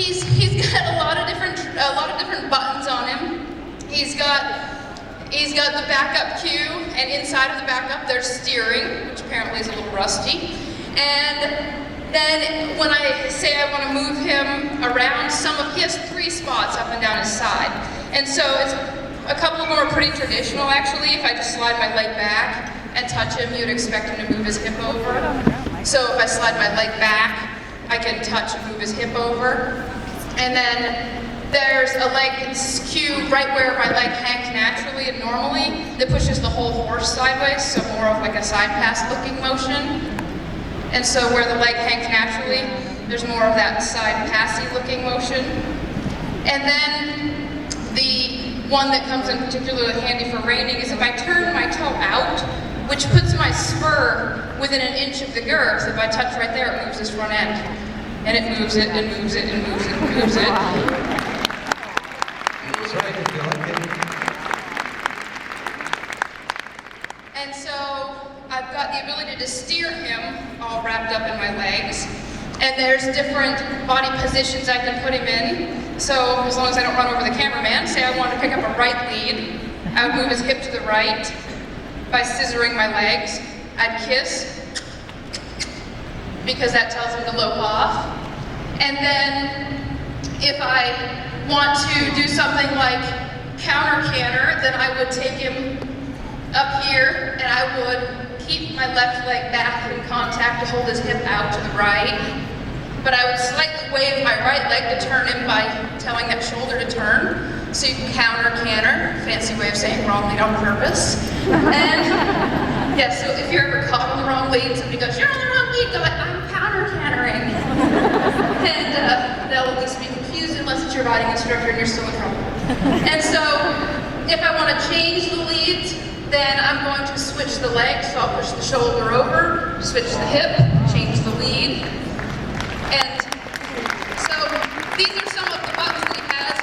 He's got a lot of different buttons on him. He's got the backup cue, and inside of the backup there's steering, which apparently is a little rusty. And then when I say I want to move him around, he has 3 spots up and down his side. And so a couple of them are pretty traditional actually. If I just slide my leg back and touch him, you'd expect him to move his hip over. So if I slide my leg back, I can touch and move his hip over. And then there's a leg cue right where my leg hangs naturally and normally that pushes the whole horse sideways, so more of like a side pass looking motion. And so where the leg hangs naturally, there's more of that side passy looking motion. And then the one that comes in particularly handy for reining is if I turn my toe out, which puts my spur within an inch of the girth. If I touch right there, it moves this front end. And it moves it, and moves it, and moves it, and moves it. That's right, if you like it. And so I've got the ability to steer him all wrapped up in my legs. And there's different body positions I can put him in. So as long as I don't run over the cameraman, say I want to pick up a right lead, I would move his hip to the right by scissoring my legs. I'd kiss, because that tells him to lope off. And then if I want to do something like counter canter, then I would take him up here and I would keep my left leg back in contact to hold his hip out to the right. But I would slightly wave my right leg to turn him by telling that shoulder to turn. So you can counter canter, fancy way of saying wrong lead on purpose. And yeah, so if you're ever caught on the wrong lead, somebody goes, "You're on the wrong lead," go like, "I'm counter cantering." And they'll at least be confused unless it's your riding instructor and you're still in trouble. And so if I want to change the leads, then I'm going to switch the leg. So I'll push the shoulder over, switch the hip, change the lead. And so these are some of the buttons that he has.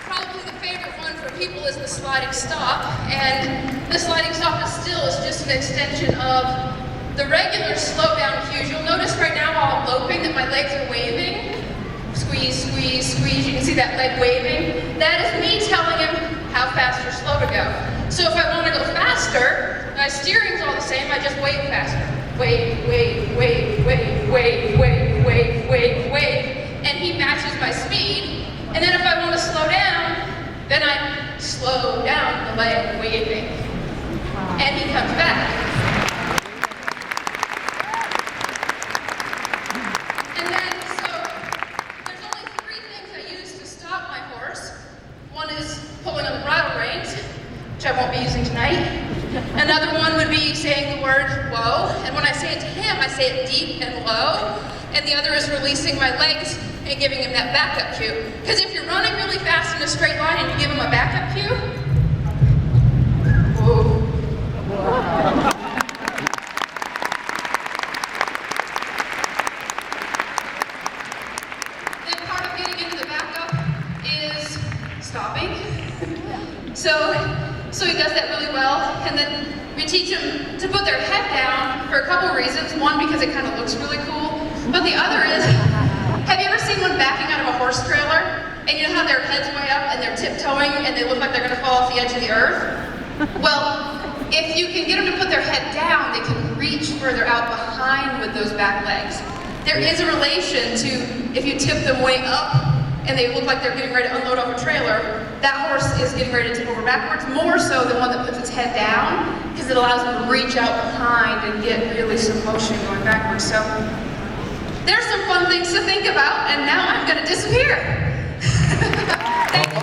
Probably the favorite one for people is the sliding stop. And the sliding stop is just an extension of the regular slow down cues. You'll notice right now while I'm loping that my legs are waving. Squeeze, squeeze, squeeze. You can see that leg waving. That is me telling him how fast or slow to go. So if I want to go faster, my steering's all the same, I just wave faster. Wave, wave, wave, wave, wave, wave, wave, wave, wave. And he matches my speed. And then if I want to slow down, then I slow down the leg waving. And he comes back. And then, so, there's only 3 things I use to stop my horse. One is pulling on the bridle reins, which I won't be using tonight. Another one would be saying the word whoa, and when I say it to him, I say it deep and low. And the other is releasing my legs and giving him that backup cue. Because if you're running really fast in a straight line and you give him a backup cue, whoa. Then part of getting into the backup is stopping. So he does that really well, and then we teach him to put their head down for a couple reasons. One, because it kind of looks really cool, but the other is, have you ever seen one backing out of a horse trailer? And you know how their head's way up and they're tiptoeing and they look like they're gonna fall off the edge of the earth? Well, if you can get them to put their head down, they can reach further out behind with those back legs. There is a relation to if you tip them way up and they look like they're getting ready to unload off a trailer, that horse is getting ready to tip over backwards, more so than one that puts its head down, because it allows them to reach out behind and get really some motion going backwards. So there's some fun things to think about, and now I'm going to disappear. Thank you.